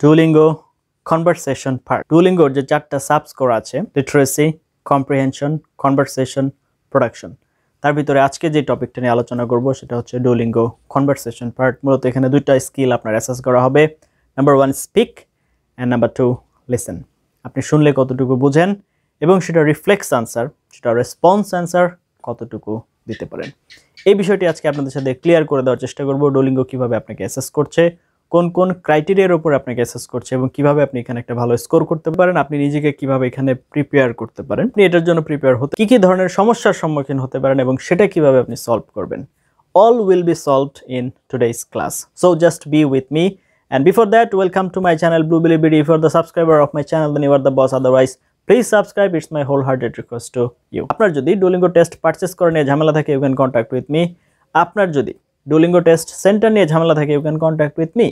Duolingo conversation part. Duolingo যে চারটা sub score আছে লিটারেসি, কম্প্রিহেনশন, কনভারসেশন, প্রোডাকশন। তার ভিতরে আজকে যে টপিকটা নিয়ে আলোচনা করব সেটা হচ্ছে Duolingo conversation part। মূলত এখানে দুইটা স্কিল আপনার অ্যাসেস করা হবে। Number 1 speak and number 2 listen. আপনি শুনলে কতটুকু বুঝেন এবং সেটা রিফ্লেক্স আনসার, সেটা রেসপন্স আনসার কতটুকু দিতে পারেন। এই বিষয়টি আজকে আপনাদের সাথে ক্লিয়ার করে দেওয়ার চেষ্টা করব। Duolingo কিভাবে আপনাকে অ্যাসেস করছে, কোন কোন ক্রাইটেরিয়ার উপর আপনাকে অ্যাসেস করছে এবং কিভাবে আপনি এখানে একটা ভালো স্কোর করতে পারেন, আপনি নিজেকে কিভাবে এখানে প্রিপেয়ার করতে পারেন, আপনি এটার জন্য প্রিপেয়ার হতে কি কি ধরনের সমস্যার সম্মুখীন হতে পারেন এবং সেটা কিভাবে আপনি সলভ করবেন। All will be solved in today's class. So just be with me. And before that, welcome to my channel Blueberry. If you're the subscriber of my channel, then you are the boss. Otherwise, please subscribe. It's my wholehearted request to you. আপনার যদি Duolingo test purchase করে নিয়ে ঝামেলা থাকে, you can contact with me. আপনার যদি Duolingo test centre নিয়ে ঝামেলা থাকে, you can contact with me.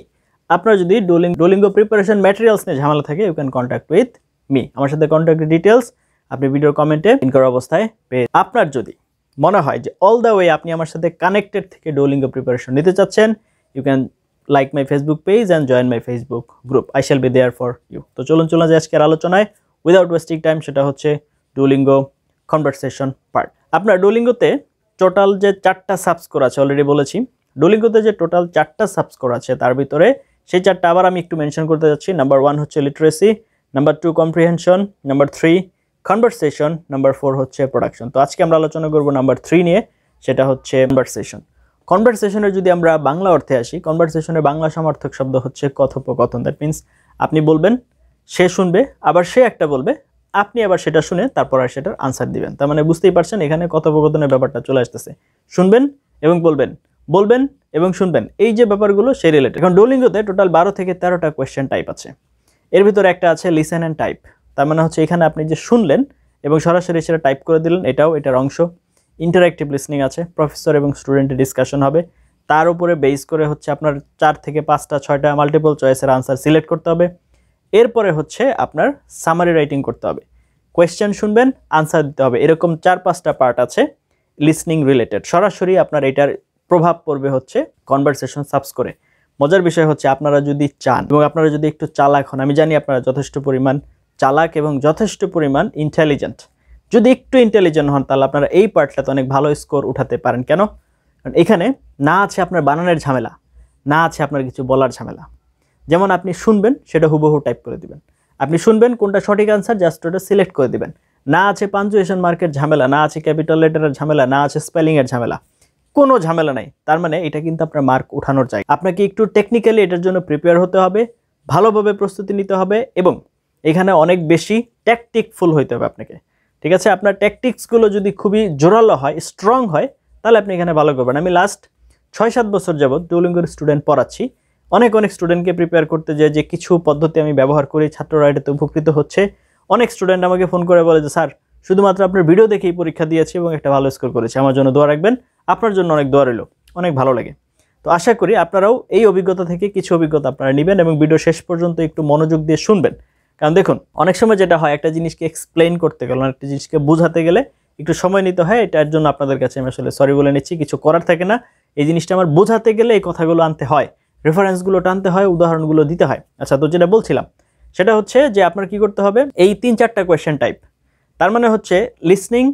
আপনার যদি Duolingo প্রিপারেশন ম্যাটেরিয়ালস নিয়ে ঝামেলা থাকে, you can contact with me. আমার সাথে কন্ট্যাক্ট ডিটেইলস আপনি ভিডিওর কমেন্টে পিন করা অবস্থায় পেয়ে। আপনার যদি মনে হয় যে অল দ্য ওয়ে আপনি আমার সাথে কানেক্টেড থেকে Duolingo প্রিপারেশন নিতে চাচ্ছেন, you can like my Facebook page and join my Facebook group. I shall be there for you. তো চলুন যে আজকের আলোচনায় উইদাউট ওয়েস্টিং টাইম, সেটা হচ্ছে Duolingo কনভারসেশন পার্ট। আপনার Duolingo-তে টোটাল যে 4টা সাব স্কোর আছে অলরেডি বলেছি। Duolingo-তে যে টোটাল 4টা সাব স্কোর আছে তার ভিতরে সেই 4টা আবার আমি একটু মেনশন করতে যাচ্ছি। নাম্বার 1 হচ্ছে literacy, number 2 comprehension, number 3 conversation, number 4 হচ্ছে প্রোডাকশন। তো আজকে আমরা আলোচনা করব নাম্বার 3 নিয়ে, সেটা হচ্ছে কনভারসেশন। কনভারসেশনের যদি আমরা বাংলা অর্থে আসি, কনভারসেশনের বাংলা সমার্থক শব্দ হচ্ছে কথোপকথন। দ্যাট মিনস আপনি বলবেন, সে শুনবে, আবার সে একটা বলবে, আপনি আবার সেটা শুনে তারপর আর সেটার আনসার দিবেন। তার মানে বুঝতেই পারছেন এখানে কথোপকথনের ব্যাপারটা চলে আসতেছে। শুনবেন এবং বলবেন, বলবেন এবং শুনবেন, এই যে ব্যাপারগুলো সেই রিলেটেড। এখন Duolingo-তে টোটাল 12 থেকে 13টা কোয়েশ্চেন টাইপ আছে। এর ভিতরে একটা আছে লিসেন অ্যান্ড টাইপ। তার মানে হচ্ছে এখানে আপনি যে শুনলেন এবং সরাসরি সেটা টাইপ করে দিলেন, এটাও এটার অংশ। ইন্টারঅ্যাক্টিভ লিসনিং আছে, প্রফেসর এবং স্টুডেন্টের ডিসকাশন হবে, তার উপরে বেস করে হচ্ছে আপনার 4 থেকে 5টা 6টা মাল্টিপল চয়েসের আনসার সিলেক্ট করতে হবে। এরপরে হচ্ছে আপনার সামারি রাইটিং করতে হবে, কোয়েশ্চেন শুনবেন, আনসার দিতে হবে। এরকম 4-5টা পার্ট আছে লিসনিং রিলেটেড। সরাসরি আপনার এটার প্রভাব পড়বে হচ্ছে কনভারসেশন সাবস করে। মজার বিষয় হচ্ছে আপনারা যদি চান এবং আপনারা যদি একটু চালাক হন, আমি জানি আপনারা যথেষ্ট পরিমাণ চালাক এবং যথেষ্ট পরিমাণ ইন্টেলিজেন্ট, যদি একটু ইন্টেলিজেন্ট হন তাহলে আপনারা এই পার্টটাতে অনেক ভালো স্কোর উঠাতে পারেন। কেন? কারণ এখানে না আছে আপনার বানানের ঝামেলা, না আছে আপনার কিছু বলার ঝামেলা। যেমন আপনি শুনবেন, সেটা হুবহু টাইপ করে দিবেন। আপনি শুনবেন কোনটা সঠিক আনসার, জাস্ট ওটা সিলেক্ট করে দিবেন। না আছে পাঞ্চুয়েশন মার্কের ঝামেলা, না আছে ক্যাপিটাল লেটারের ঝামেলা, না আছে স্পেলিংয়ের ঝামেলা, কোনো ঝামেলা নাই। তার মানে এটা কিন্তু আপনার মার্ক উঠানোর জায়গা। আপনাকে একটু টেকনিক্যালি এটার জন্য প্রিপেয়ার হতে হবে, ভালোভাবে প্রস্তুতি নিতে হবে এবং এখানে অনেক বেশি ট্যাকটিকফুল হইতে হবে আপনাকে। ঠিক আছে, আপনার ট্যাকটিক্সগুলো যদি খুবই জোরালো হয়, স্ট্রং হয়, তাহলে আপনি এখানে ভালো করবেন। আমি লাস্ট 6-7 বছর যাবত Duolingo-র স্টুডেন্ট পড়াচ্ছি। অনেক স্টুডেন্টকে প্রিপেয়ার করতে যে কিছু পদ্ধতি আমি ব্যবহার করি, ছাত্ররা এটাতে উপকৃত হচ্ছে। অনেক স্টুডেন্ট আমাকে ফোন করে বলে যে স্যার, শুধুমাত্র আপনার ভিডিও দেখেই পরীক্ষা দিয়েছি এবং একটা ভালো স্কোর করেছি, আমার জন্য দোয়া রাখবেন। আপনার জন্য অনেক দোয়া রইল, অনেক ভালো লাগে। তো আশা করি আপনারাও এই অভিজ্ঞতা থেকে কিছু অভিজ্ঞতা আপনারা নেবেন এবং ভিডিও শেষ পর্যন্ত একটু মনোযোগ দিয়ে শুনবেন। কারণ দেখুন, অনেক সময় যেটা হয়, একটা জিনিসকে এক্সপ্লেইন করতে গেলে, একটা জিনিসকে বোঝাতে গেলে একটু সময় নিতে হয়। এটার জন্য আপনাদের কাছে আমি আসলে সরি বলে নিচ্ছি, কিছু করার থাকে না। এই জিনিসটা আমার বোঝাতে গেলে এই কথাগুলো আনতে হয়, রেফারেন্সগুলো টানতে হয়, উদাহরণগুলো দিতে হয়। আচ্ছা, তো যেটা বলছিলাম সেটা হচ্ছে যে আপনার কি করতে হবে, এই 3-4টা কোয়েশ্চেন টাইপ, তার মানে হচ্ছে লিসনিং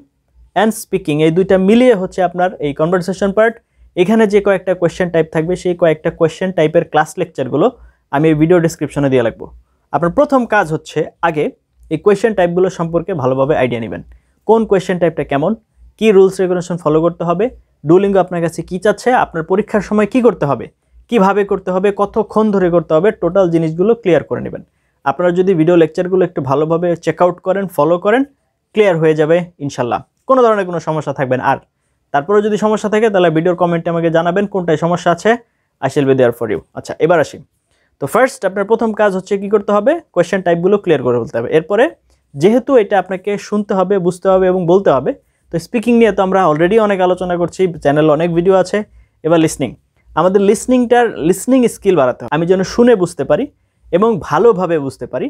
অ্যান্ড স্পিকিং, এই দুইটা মিলিয়ে হচ্ছে আপনার এই কনভারসেশন পার্ট। এখানে যে কয়েকটা কোয়েশ্চেন টাইপ থাকবে, সেই কয়েকটা কোয়েশ্চেন টাইপের ক্লাস লেকচারগুলো আমি এই ভিডিও ডেসক্রিপশনে দিয়ে রাখবো। আপনার প্রথম কাজ হচ্ছে আগে এই কোয়েশ্চেন টাইপগুলো সম্পর্কে ভালোভাবে আইডিয়া নেবেন। কোন কোয়েশ্চেন টাইপটা কেমন, কি রুলস রেগুলেশন ফলো করতে হবে, Duolingo আপনার কাছে কি চাচ্ছে, আপনার পরীক্ষার সময় কি করতে হবে, কিভাবে করতে হবে, কতক্ষণ ধরে করতে হবে, টোটাল জিনিসগুলো ক্লিয়ার করে নেবেন। আপনারা যদি ভিডিও লেকচারগুলো একটু ভালোভাবে চেক আউট করেন, ফলো করেন, ক্লিয়ার হয়ে যাবে ইনশাল্লাহ। কোনো ধরনের কোনো সমস্যা থাকবে না। আর তারপরে যদি সমস্যা থাকে তাহলে ভিডিওর কমেন্টে আমাকে জানাবেন কোনটায় সমস্যা আছে। I shall be there for you. আচ্ছা, এবার আসি। তো ফার্স্ট আপনার প্রথম কাজ হচ্ছে কি করতে হবে, কোয়েশ্চেন টাইপগুলো ক্লিয়ার করে বলতে হবে। এরপরে যেহেতু এটা আপনাকে শুনতে হবে, বুঝতে হবে এবং বলতে হবে, তো স্পিকিং নিয়ে তো আমরা অলরেডি অনেক আলোচনা করছি, চ্যানেলে অনেক ভিডিও আছে। এবার লিসনিং, আমাদের লিসনিং স্কিল বাড়াতে হবে। আমি যেন শুনে বুঝতে পারি এবং ভালোভাবে বুঝতে পারি,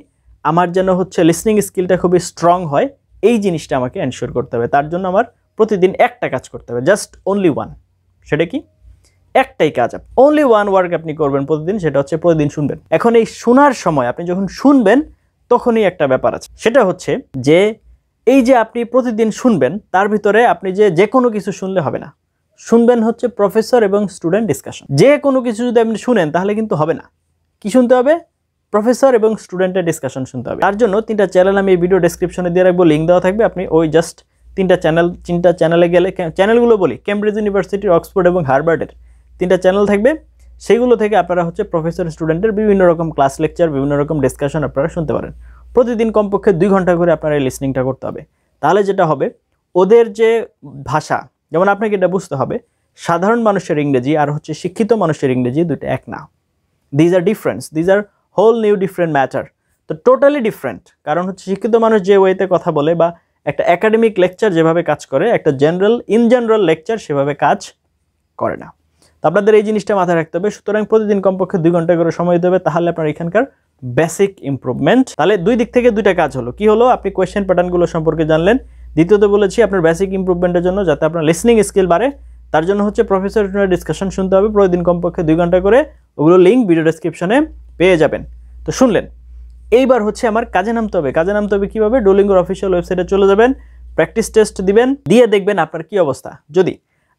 আমার যেন হচ্ছে লিসনিং স্কিলটা খুবই স্ট্রং হয়, এই জিনিসটা আমাকে এনশিওর করতে হবে। তার জন্য আমার প্রতিদিন একটা কাজ করতে হবে, জাস্ট অনলি ওয়ান। সেটা কি? একটাই কাজ, অনলি ওয়ান ওয়ার্ক আপনি করবেন প্রতিদিন, সেটা হচ্ছে প্রতিদিন শুনবেন। এখন এই শোনার সময় আপনি যখন শুনবেন তখনই একটা ব্যাপার আছে, সেটা হচ্ছে যে এই যে আপনি প্রতিদিন শুনবেন তার ভিতরে আপনি যে কোনো কিছু শুনলে হবে না, শুনবেন হচ্ছে প্রফেসর এবং স্টুডেন্ট ডিসকাশন। যে কোনো কিছু যদি আপনি শুনেন তাহলে কিন্তু হবে না, কি শুনতে হবে? প্রফেসর এবং স্টুডেন্টের ডিসকাশন শুনতে হবে। তার জন্য 3টা চ্যানেল আমি এই ভিডিও ডেসক্রিপশনে দিয়ে রাখবো, লিঙ্ক দেওয়া থাকবে। আপনি ওই জাস্ট 3টা চ্যানেলে গেলে, চ্যানেলগুলো বলি কেমব্রিজ ইউনিভার্সিটি, অক্সফোর্ড এবং হার্ভার্ডের 3টা চ্যানেল থাকবে, সেগুলো থেকে আপনারা হচ্ছে প্রফেসর স্টুডেন্টের বিভিন্ন রকম ক্লাস লেকচার, বিভিন্ন রকম ডিসকাশন আপনারা শুনতে পারেন। প্রতিদিন কমপক্ষে 2 ঘন্টা করে আপনারা এই লিসনিংটা করতে হবে। তাহলে যেটা হবে, ওদের যে ভাষা, যেমন আপনাকে এটা বুঝতে হবে, সাধারণ মানুষের ইংরেজি আর হচ্ছে শিক্ষিত মানুষের ইংরেজি দুটো এক না। These are difference, these are whole new different matter. তো টোটালি ডিফারেন্ট, কারণ হচ্ছে শিক্ষিত মানুষ যে ওয়েতে কথা বলে বা একটা একাডেমিক লেকচার যেভাবে কাজ করে, একটা ইন জেনারেল লেকচার সেভাবে কাজ করে না। তো আপনাদের এই জিনিসটা মাথায় রাখতে হবে। সুতরাং প্রতিদিন কমপক্ষে 2 ঘন্টা করে সময় দিতে হবে, তাহলে আপনার এখানকার বেসিক ইমপ্রুভমেন্ট। তাহলে 2 দিক থেকে 2টা কাজ হলো। কি হলো? আপনি কোয়েশ্চেন প্যাটার্নগুলো সম্পর্কে জানলেন। দ্বিতীয়ত বলেছি আপনার বেসিক ইমপ্রুভমেন্টের জন্য, যাতে আপনার লিসনিং স্কিল বাড়ে, তার জন্য হচ্ছে প্রফেসর ডিসকাশন শুনতে হবে প্রতিদিন কমপক্ষে 2 ঘন্টা করে। ওগুলো লিঙ্ক ভিডিও ডেসক্রিপশনে পেয়ে যাবেন। তো শুনলেন, এইবার হচ্ছে আমার কাজে নামতে হবে। কাজে নামতে হবে কীভাবে? ডুওলিঙ্গোর অফিসিয়াল ওয়েবসাইটে চলে যাবেন, প্র্যাকটিস টেস্ট দিবেন, দিয়ে দেখবেন আপনার কি অবস্থা। যদি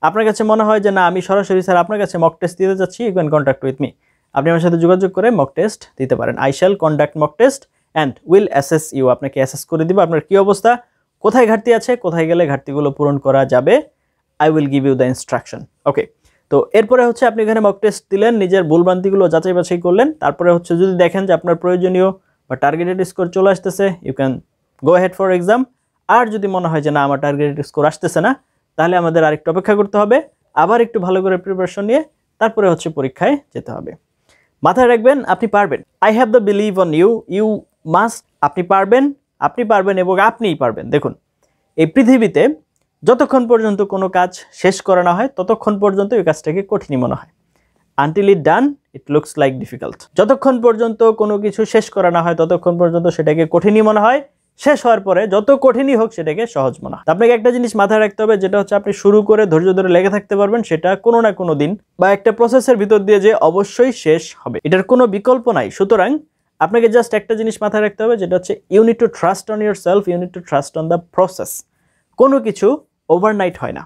আপনার কাছে মনে হয় যে না, আমি সরাসরি স্যার আপনার কাছে মক টেস্ট দিতে যাচ্ছি, you can contact with me. আপনি আমার সাথে যোগাযোগ করে মক টেস্ট দিতে পারেন। I shall conduct mock test and will assess you. আপনাকে অ্যাসেস করে দিব আপনার কি অবস্থা, কোথায় ঘাটতি আছে, কোথায় গেলে ঘাটতিগুলো পূরণ করা যাবে। I will give you the instruction. Okay, তো এরপরে হচ্ছে আপনি এখানে মক টেস্ট দিলেন, নিজের ভুলভ্রান্তিগুলো যাচাই বাছাই করলেন। তারপরে হচ্ছে যদি দেখেন যে আপনার প্রয়োজনীয় বা টার্গেটেড স্কোর চলে আসতেছে, you can go head for exam. আর যদি মনে হয় যে না, আমার টার্গেটেড স্কোর আসতেছে না, তাহলে আমাদের আরেকটু অপেক্ষা করতে হবে, আবার একটু ভালো করে প্রিপারেশন নিয়ে তারপরে হচ্ছে পরীক্ষায় যেতে হবে। মাথায় রাখবেন, আপনি পারবেন। I have the believe on you, you must. আপনি পারবেন এবং আপনিই পারবেন। দেখুন, এই পৃথিবীতে যতক্ষণ পর্যন্ত কোনো কাজ শেষ করা না হয় ততক্ষণ পর্যন্ত এই কাজটাকে কঠিনই মনে হয়। Until it done it looks like difficult. যতক্ষণ পর্যন্ত কোনো কিছু শেষ করা না হয় ততক্ষণ পর্যন্ত সেটাকে কঠিনই মনে হয়, শেষ হওয়ার পরে যত কঠিনই হোক সেটাকে সহজ মনে হয়। আপনাকে একটা জিনিস মাথায় রাখতে হবে, যেটা হচ্ছে আপনি শুরু করে ধৈর্য ধরে লেগে থাকতে পারবেন, সেটা কোনো না কোনো দিন বা একটা প্রসেসের ভিতর দিয়ে যে অবশ্যই শেষ হবে, এটার কোনো বিকল্প নাই। সুতরাং আপনাকে জাস্ট একটা জিনিস মাথায় রাখতে হবে, যেটা হচ্ছে you need to trust on yourself, you need to trust on the process. কোনো কিছু ওভারনাইট হয় না,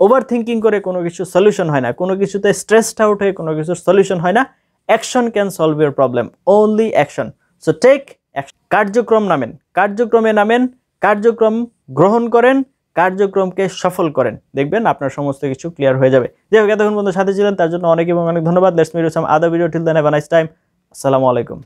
ওভার থিঙ্কিং করে কোনো কিছু সলিউশন হয় না, কোনো কিছুতে স্ট্রেসড আউট হয়ে কোনো কিছুর সলিউশন হয় না। Action can solve your problem, only action. So take action. কার্যক্রমে নামেন, কার্যক্রম গ্রহণ করেন, কার্যক্রমকে সফল করেন, দেখবেন আপনার সমস্ত কিছু ক্লিয়ার হয়ে যাবে। যাই হোক, এতক্ষণ পর্যন্ত সাথে ছিলেন তার জন্য অনেক ধন্যবাদ। Let's meet with some other video. Till then have a nice time. আসসালামু আলাইকুম।